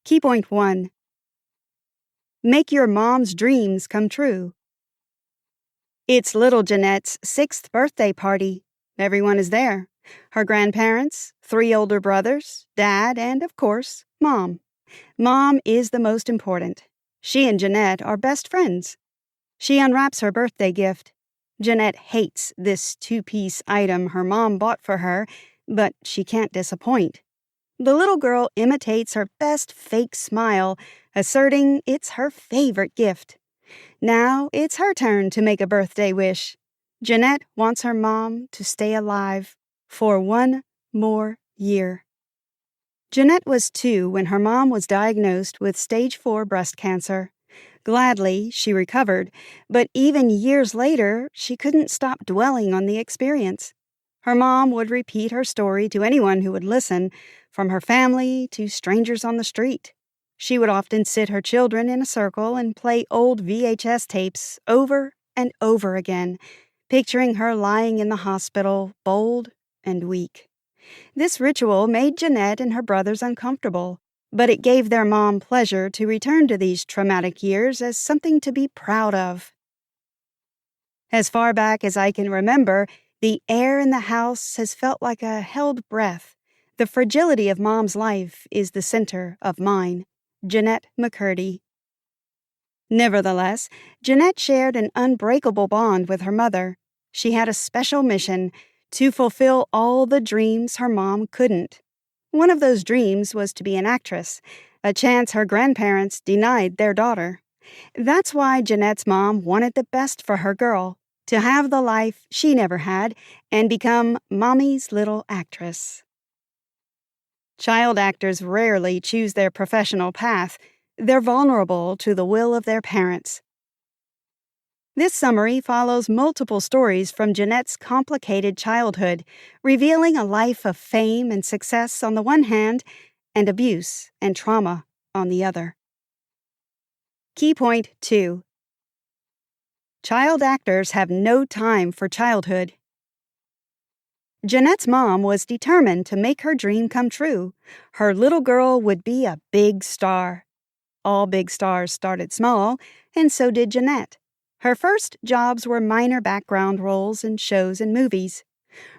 Key point 1. Make your mom's dreams come true. It's little Jeanette's 6th birthday party. Everyone is there. Her grandparents, 3 older brothers, Dad, and, of course, Mom. Mom is the most important. She and Jeanette are best friends. She unwraps her birthday gift. Jeanette hates this 2-piece item her mom bought for her, but she can't disappoint. The little girl imitates her best fake smile, asserting it's her favorite gift. Now it's her turn to make a birthday wish. Jeanette wants her mom to stay alive for 1 more year. Jeanette was 2 when her mom was diagnosed with stage 4 breast cancer. Gladly, she recovered, but even years later, she couldn't stop dwelling on the experience. Her mom would repeat her story to anyone who would listen, from her family to strangers on the street. She would often sit her children in a circle and play old VHS tapes over and over again, picturing her lying in the hospital, bold and weak. This ritual made Jeanette and her brothers uncomfortable, but it gave their mom pleasure to return to these traumatic years as something to be proud of. As far back as I can remember, the air in the house has felt like a held breath. The fragility of Mom's life is the center of mine. Jeanette McCurdy. Nevertheless, Jeanette shared an unbreakable bond with her mother. She had a special mission to fulfill all the dreams her mom couldn't. One of those dreams was to be an actress, a chance her grandparents denied their daughter. That's why Jeanette's mom wanted the best for her girl, to have the life she never had and become Mommy's little actress. Child actors rarely choose their professional path. They're vulnerable to the will of their parents. This summary follows multiple stories from Jeanette's complicated childhood, revealing a life of fame and success on the one hand, and abuse and trauma on the other. Key point 2. Child actors have no time for childhood. Jeanette's mom was determined to make her dream come true. Her little girl would be a big star. All big stars started small, and so did Jeanette. Her first jobs were minor background roles in shows and movies.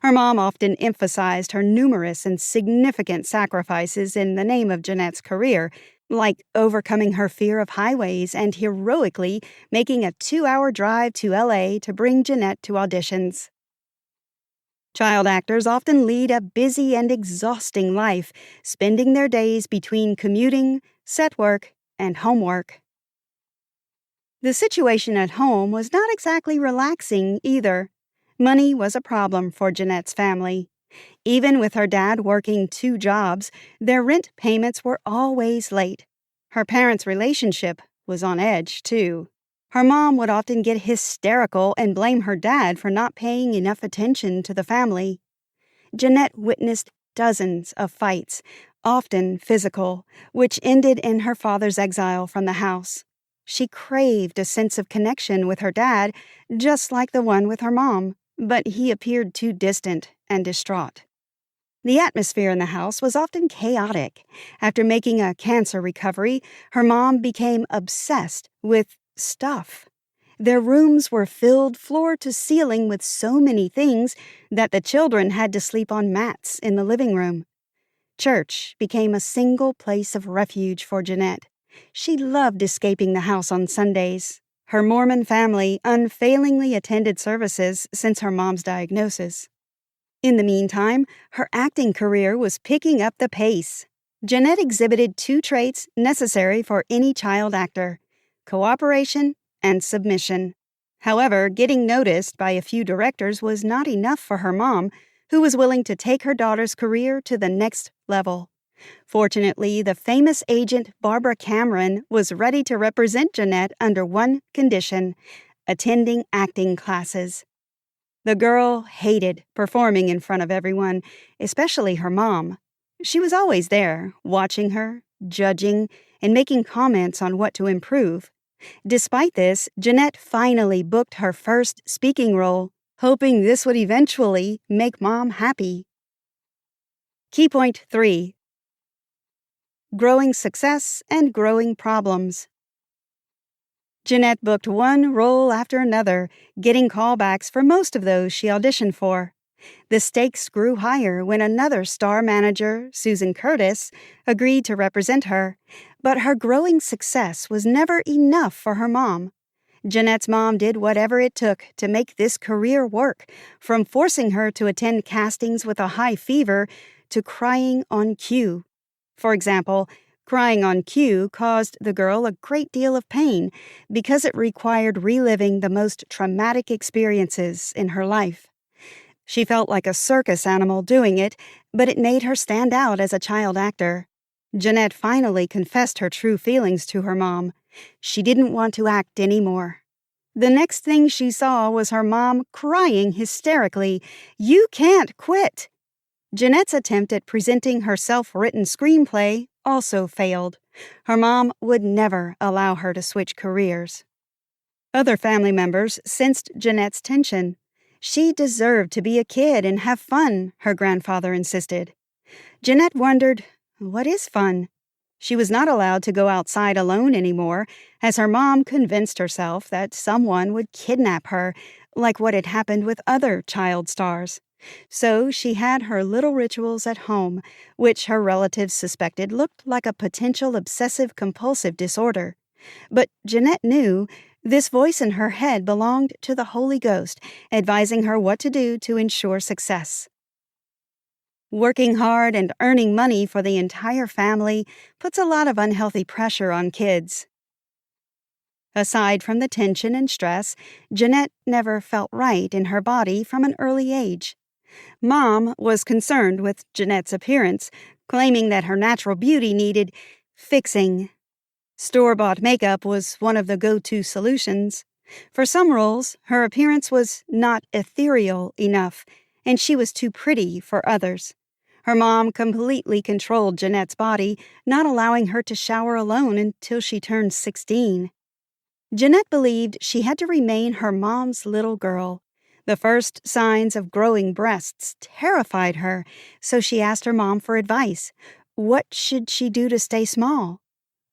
Her mom often emphasized her numerous and significant sacrifices in the name of Jeanette's career, like overcoming her fear of highways and heroically making a 2-hour drive to LA to bring Jeanette to auditions. Child actors often lead a busy and exhausting life, spending their days between commuting, set work, and homework. The situation at home was not exactly relaxing either. Money was a problem for Jeanette's family. Even with her dad working 2 jobs, their rent payments were always late. Her parents' relationship was on edge, too. Her mom would often get hysterical and blame her dad for not paying enough attention to the family. Jeanette witnessed dozens of fights, often physical, which ended in her father's exile from the house. She craved a sense of connection with her dad, just like the one with her mom, but he appeared too distant and distraught. The atmosphere in the house was often chaotic. After making a cancer recovery, her mom became obsessed with stuff. Their rooms were filled floor to ceiling with so many things that the children had to sleep on mats in the living room. Church became a single place of refuge for Jeanette. She loved escaping the house on Sundays. Her Mormon family unfailingly attended services since her mom's diagnosis. In the meantime, her acting career was picking up the pace. Jeanette exhibited 2 traits necessary for any child actor: cooperation and submission. However, getting noticed by a few directors was not enough for her mom, who was willing to take her daughter's career to the next level. Fortunately, the famous agent Barbara Cameron was ready to represent Jeanette under one condition: attending acting classes. The girl hated performing in front of everyone, especially her mom. She was always there, watching her, judging, and making comments on what to improve. Despite this, Jeanette finally booked her first speaking role, hoping this would eventually make Mom happy. Key point 3. Growing Success and Growing Problems. Jeanette booked one role after another, getting callbacks for most of those she auditioned for. The stakes grew higher when another star manager, Susan Curtis, agreed to represent her. But her growing success was never enough for her mom. Jeanette's mom did whatever it took to make this career work, from forcing her to attend castings with a high fever to crying on cue. For example, crying on cue caused the girl a great deal of pain because it required reliving the most traumatic experiences in her life. She felt like a circus animal doing it, but it made her stand out as a child actor. Jeanette finally confessed her true feelings to her mom. She didn't want to act anymore. The next thing she saw was her mom crying hysterically, "You can't quit!" Jeanette's attempt at presenting her self-written screenplay also failed. Her mom would never allow her to switch careers. Other family members sensed Jeanette's tension. She deserved to be a kid and have fun, her grandfather insisted. Jeanette wondered, what is fun? She was not allowed to go outside alone anymore, as her mom convinced herself that someone would kidnap her, like what had happened with other child stars. So she had her little rituals at home, which her relatives suspected looked like a potential obsessive-compulsive disorder. But Jeanette knew this voice in her head belonged to the Holy Ghost, advising her what to do to ensure success. Working hard and earning money for the entire family puts a lot of unhealthy pressure on kids. Aside from the tension and stress, Jeanette never felt right in her body from an early age. Mom was concerned with Jeanette's appearance, claiming that her natural beauty needed fixing. Store-bought makeup was one of the go-to solutions. For some roles, her appearance was not ethereal enough, and she was too pretty for others. Her mom completely controlled Jeanette's body, not allowing her to shower alone until she turned 16. Jeanette believed she had to remain her mom's little girl. The first signs of growing breasts terrified her, so she asked her mom for advice. What should she do to stay small?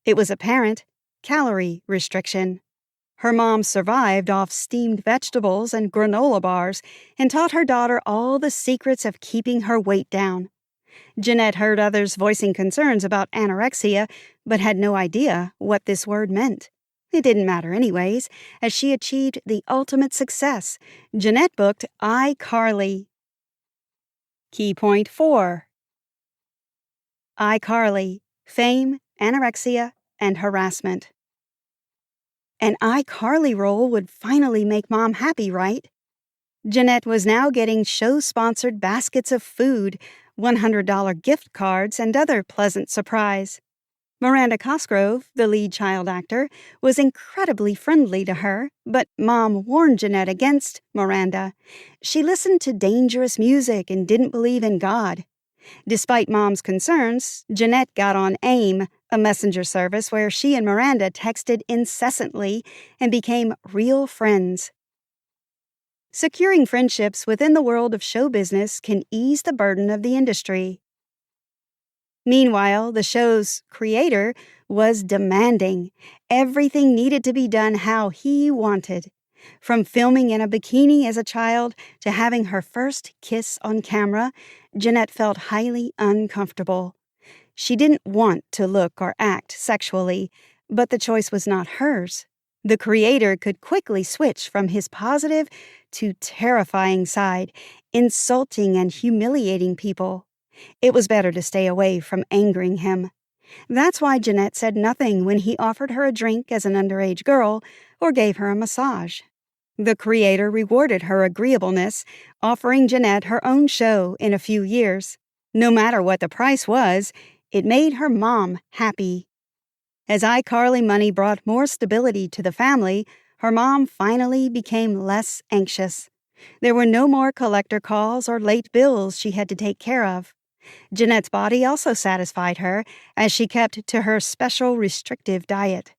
It was apparent: calorie restriction. Her mom survived off steamed vegetables and granola bars and taught her daughter all the secrets of keeping her weight down. Jeanette heard others voicing concerns about anorexia, but had no idea what this word meant. It didn't matter anyways, as she achieved the ultimate success. Jeanette booked iCarly. Key point 4. iCarly: Fame, Anorexia, and Harassment. An iCarly role would finally make Mom happy, right? Jeanette was now getting show-sponsored baskets of food, $100 gift cards, and other pleasant surprise. Miranda Cosgrove, the lead child actor, was incredibly friendly to her, but Mom warned Jeanette against Miranda. She listened to dangerous music and didn't believe in God. Despite Mom's concerns, Jeanette got on AIM, a messenger service where she and Miranda texted incessantly and became real friends. Securing friendships within the world of show business can ease the burden of the industry. Meanwhile, the show's creator was demanding. Everything needed to be done how he wanted. From filming in a bikini as a child to having her first kiss on camera, Jeanette felt highly uncomfortable. She didn't want to look or act sexually, but the choice was not hers. The creator could quickly switch from his positive to terrifying side, insulting and humiliating people. It was better to stay away from angering him. That's why Jeanette said nothing when he offered her a drink as an underage girl or gave her a massage. The creator rewarded her agreeableness, offering Jeanette her own show in a few years. No matter what the price was, it made her mom happy. As iCarly money brought more stability to the family, her mom finally became less anxious. There were no more collector calls or late bills she had to take care of. Jeanette's body also satisfied her, as she kept to her special restrictive diet.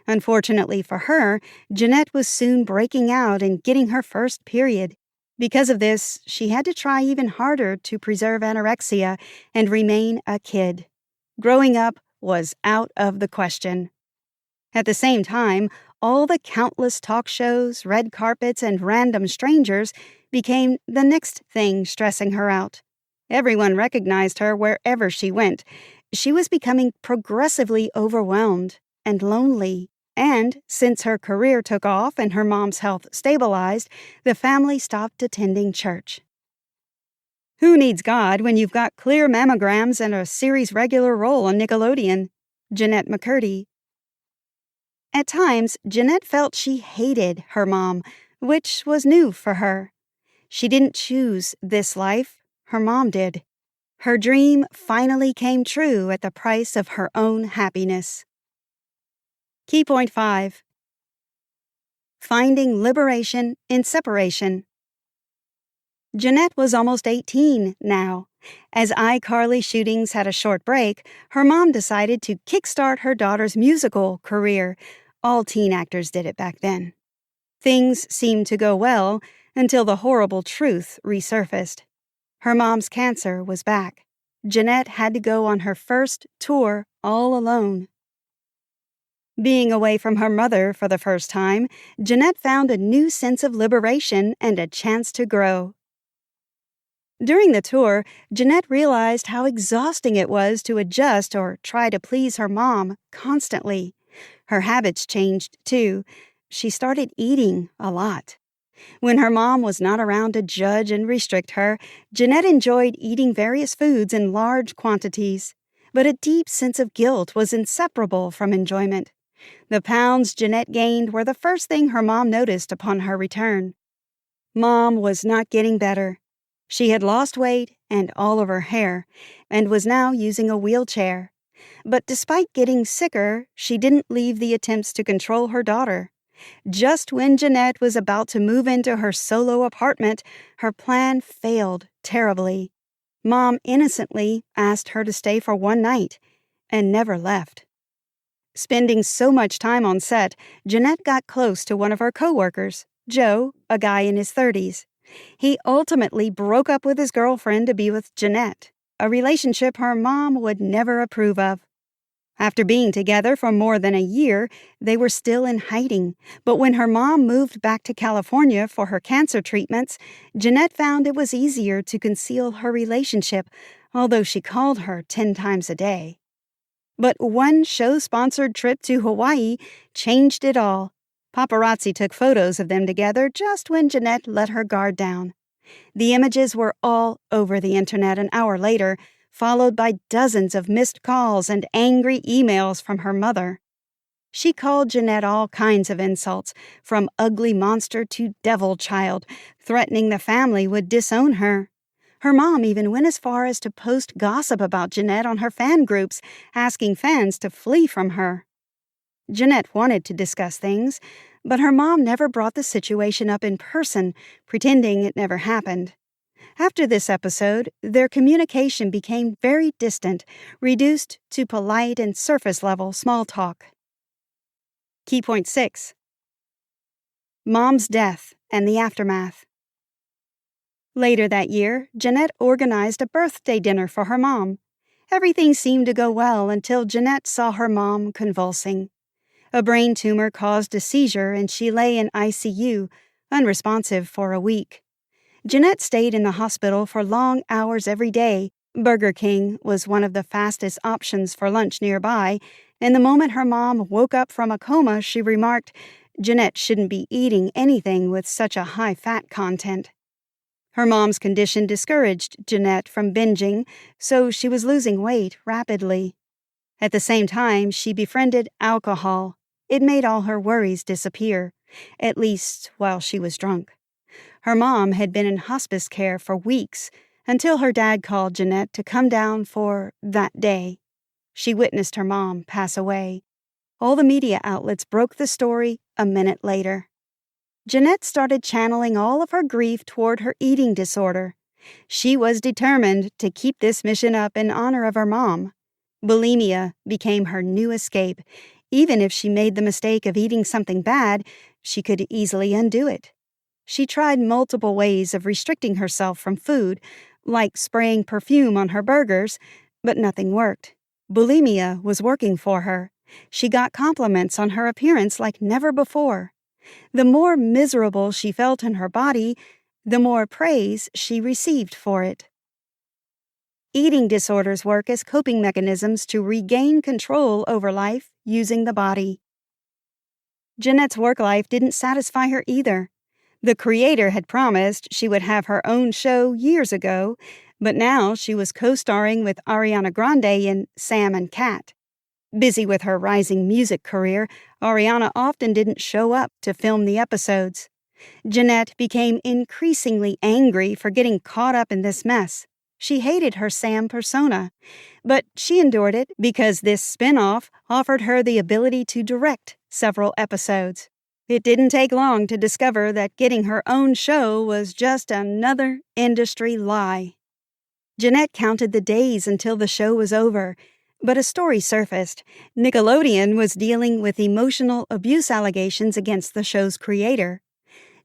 Unfortunately for her, Jeanette was soon breaking out and getting her first period. Because of this, she had to try even harder to preserve anorexia and remain a kid. Growing up was out of the question. At the same time, all the countless talk shows, red carpets, and random strangers became the next thing stressing her out. Everyone recognized her wherever she went. She was becoming progressively overwhelmed and lonely. And since her career took off and her mom's health stabilized, the family stopped attending church. Who needs God when you've got clear mammograms and a series regular role on Nickelodeon? Jennette McCurdy. At times, Jennette felt she hated her mom, which was new for her. She didn't choose this life, her mom did. Her dream finally came true at the price of her own happiness. Key point 5. Finding liberation in separation. Jennette was almost 18 now. As iCarly shootings had a short break, her mom decided to kickstart her daughter's musical career. All teen actors did it back then. Things seemed to go well until the horrible truth resurfaced. Her mom's cancer was back. Jennette had to go on her first tour all alone. Being away from her mother for the first time, Jennette found a new sense of liberation and a chance to grow. During the tour, Jennette realized how exhausting it was to adjust or try to please her mom constantly. Her habits changed, too. She started eating a lot. When her mom was not around to judge and restrict her, Jennette enjoyed eating various foods in large quantities. But a deep sense of guilt was inseparable from enjoyment. The pounds Jennette gained were the first thing her mom noticed upon her return. Mom was not getting better. She had lost weight and all of her hair, and was now using a wheelchair. But despite getting sicker, she didn't leave the attempts to control her daughter. Just when Jennette was about to move into her solo apartment, her plan failed terribly. Mom innocently asked her to stay for one night, and never left. Spending so much time on set, Jennette got close to one of her coworkers, Joe, a guy in his 30s. He ultimately broke up with his girlfriend to be with Jennette, a relationship her mom would never approve of. After being together for more than a year, they were still in hiding, but when her mom moved back to California for her cancer treatments, Jennette found it was easier to conceal her relationship, although she called her 10 times a day. But one show-sponsored trip to Hawaii changed it all. Paparazzi took photos of them together just when Jennette let her guard down. The images were all over the internet an hour later, followed by dozens of missed calls and angry emails from her mother. She called Jennette all kinds of insults, from ugly monster to devil child, threatening the family would disown her. Her mom even went as far as to post gossip about Jennette on her fan groups, asking fans to flee from her. Jennette wanted to discuss things, but her mom never brought the situation up in person, pretending it never happened. After this episode, their communication became very distant, reduced to polite and surface-level small talk. Key point 6. Mom's death and the aftermath. Later that year, Jennette organized a birthday dinner for her mom. Everything seemed to go well until Jennette saw her mom convulsing. A brain tumor caused a seizure and she lay in ICU, unresponsive for a week. Jennette stayed in the hospital for long hours every day. Burger King was one of the fastest options for lunch nearby, and the moment her mom woke up from a coma, she remarked, Jennette shouldn't be eating anything with such a high fat content. Her mom's condition discouraged Jennette from binging, so she was losing weight rapidly. At the same time, she befriended alcohol. It made all her worries disappear, at least while she was drunk. Her mom had been in hospice care for weeks until her dad called Jennette to come down for that day. She witnessed her mom pass away. All the media outlets broke the story a minute later. Jennette started channeling all of her grief toward her eating disorder. She was determined to keep this mission up in honor of her mom. Bulimia became her new escape. Even if she made the mistake of eating something bad, she could easily undo it. She tried multiple ways of restricting herself from food, like spraying perfume on her burgers, but nothing worked. Bulimia was working for her. She got compliments on her appearance like never before. The more miserable she felt in her body, the more praise she received for it. Eating disorders work as coping mechanisms to regain control over life using the body. Jeanette's work life didn't satisfy her either. The creator had promised she would have her own show years ago, but now she was co-starring with Ariana Grande in Sam and Cat. Busy with her rising music career, Ariana often didn't show up to film the episodes. Jeanette became increasingly angry for getting caught up in this mess. She hated her Sam persona, but she endured it because this spin-off offered her the ability to direct several episodes. It didn't take long to discover that getting her own show was just another industry lie. Jeanette counted the days until the show was over, but a story surfaced. Nickelodeon was dealing with emotional abuse allegations against the show's creator.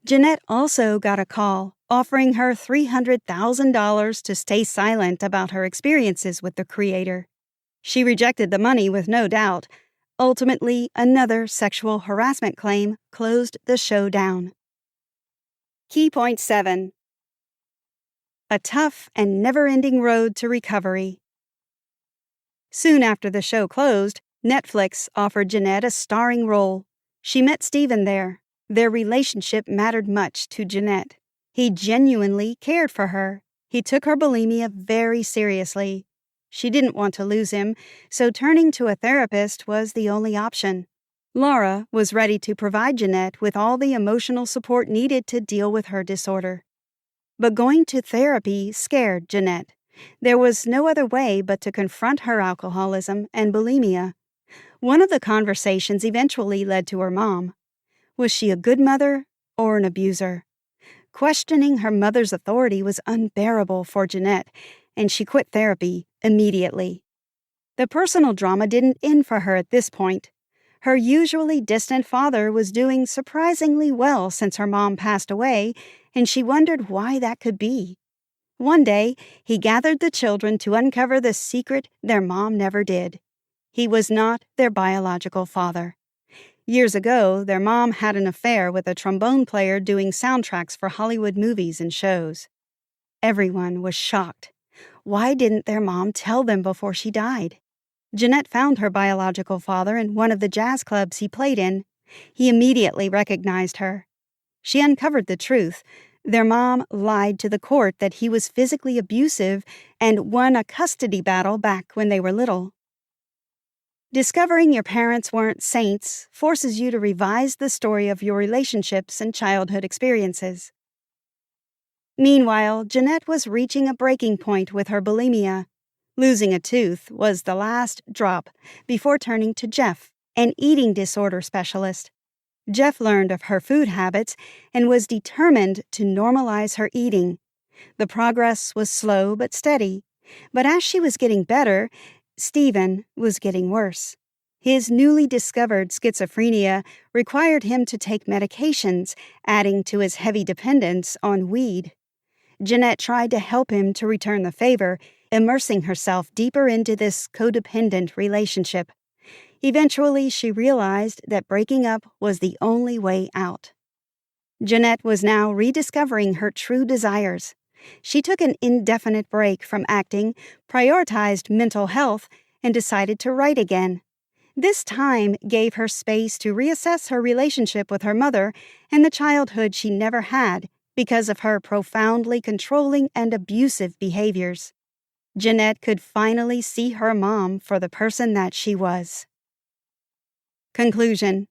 Jeanette also got a call offering her $300,000 to stay silent about her experiences with the creator. She rejected the money with no doubt. Ultimately, another sexual harassment claim closed the show down. Key point 7. A tough and never-ending road to recovery. Soon after the show closed, Netflix offered Jeanette a starring role. She met Steven there. Their relationship mattered much to Jeanette. He genuinely cared for her. He took her bulimia very seriously. She didn't want to lose him, so turning to a therapist was the only option. Laura was ready to provide Jeanette with all the emotional support needed to deal with her disorder. But going to therapy scared Jeanette. There was no other way but to confront her alcoholism and bulimia. One of the conversations eventually led to her mom. Was she a good mother or an abuser? Questioning her mother's authority was unbearable for Jeanette, and she quit therapy immediately. The personal drama didn't end for her at this point. Her usually distant father was doing surprisingly well since her mom passed away, and she wondered why that could be. One day, he gathered the children to uncover the secret their mom never did. He was not their biological father. Years ago, their mom had an affair with a trombone player doing soundtracks for Hollywood movies and shows. Everyone was shocked. Why didn't their mom tell them before she died? Jeanette found her biological father in one of the jazz clubs he played in. He immediately recognized her. She uncovered the truth. Their mom lied to the court that he was physically abusive and won a custody battle back when they were little. Discovering your parents weren't saints forces you to revise the story of your relationships and childhood experiences. Meanwhile, Jeanette was reaching a breaking point with her bulimia. Losing a tooth was the last drop before turning to Jeff, an eating disorder specialist. Jeff learned of her food habits and was determined to normalize her eating. The progress was slow but steady, but as she was getting better, Steven was getting worse. His newly discovered schizophrenia required him to take medications, adding to his heavy dependence on weed. Jeanette tried to help him to return the favor, immersing herself deeper into this codependent relationship. Eventually, she realized that breaking up was the only way out. Jeanette was now rediscovering her true desires. She took an indefinite break from acting, prioritized mental health, and decided to write again. This time gave her space to reassess her relationship with her mother and the childhood she never had because of her profoundly controlling and abusive behaviors. Jeanette could finally see her mom for the person that she was. Conclusion.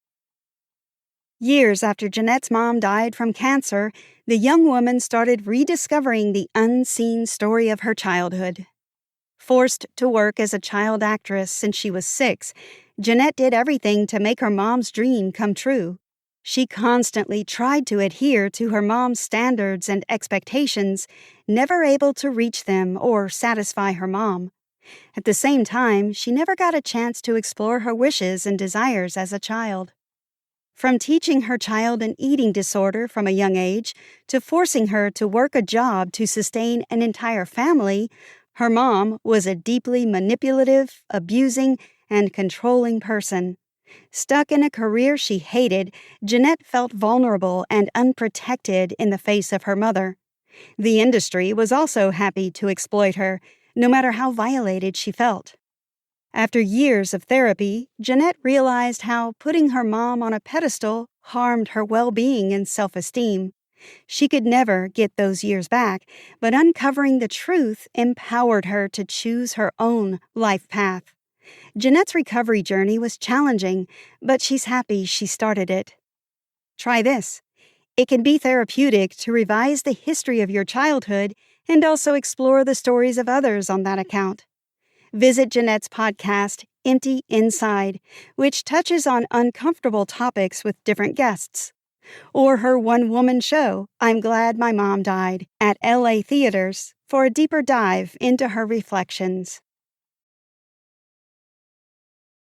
Years after Jeanette's mom died from cancer, the young woman started rediscovering the unseen story of her childhood. Forced to work as a child actress since she was 6, Jeanette did everything to make her mom's dream come true. She constantly tried to adhere to her mom's standards and expectations, never able to reach them or satisfy her mom. At the same time, she never got a chance to explore her wishes and desires as a child. From teaching her child an eating disorder from a young age to forcing her to work a job to sustain an entire family, Her mom was a deeply manipulative, abusing, and controlling person. Stuck in a career she hated, Jeanette felt vulnerable and unprotected in the face of her mother. The industry was also happy to exploit her, no matter how violated she felt. After years of therapy, Jeanette realized how putting her mom on a pedestal harmed her well-being and self-esteem. She could never get those years back, but uncovering the truth empowered her to choose her own life path. Jeanette's recovery journey was challenging, but she's happy she started it. Try this. It can be therapeutic to revise the history of your childhood and also explore the stories of others on that account. Visit Jeanette's podcast, Empty Inside, which touches on uncomfortable topics with different guests. Or her one-woman show, I'm Glad My Mom Died, at LA Theaters for a deeper dive into her reflections.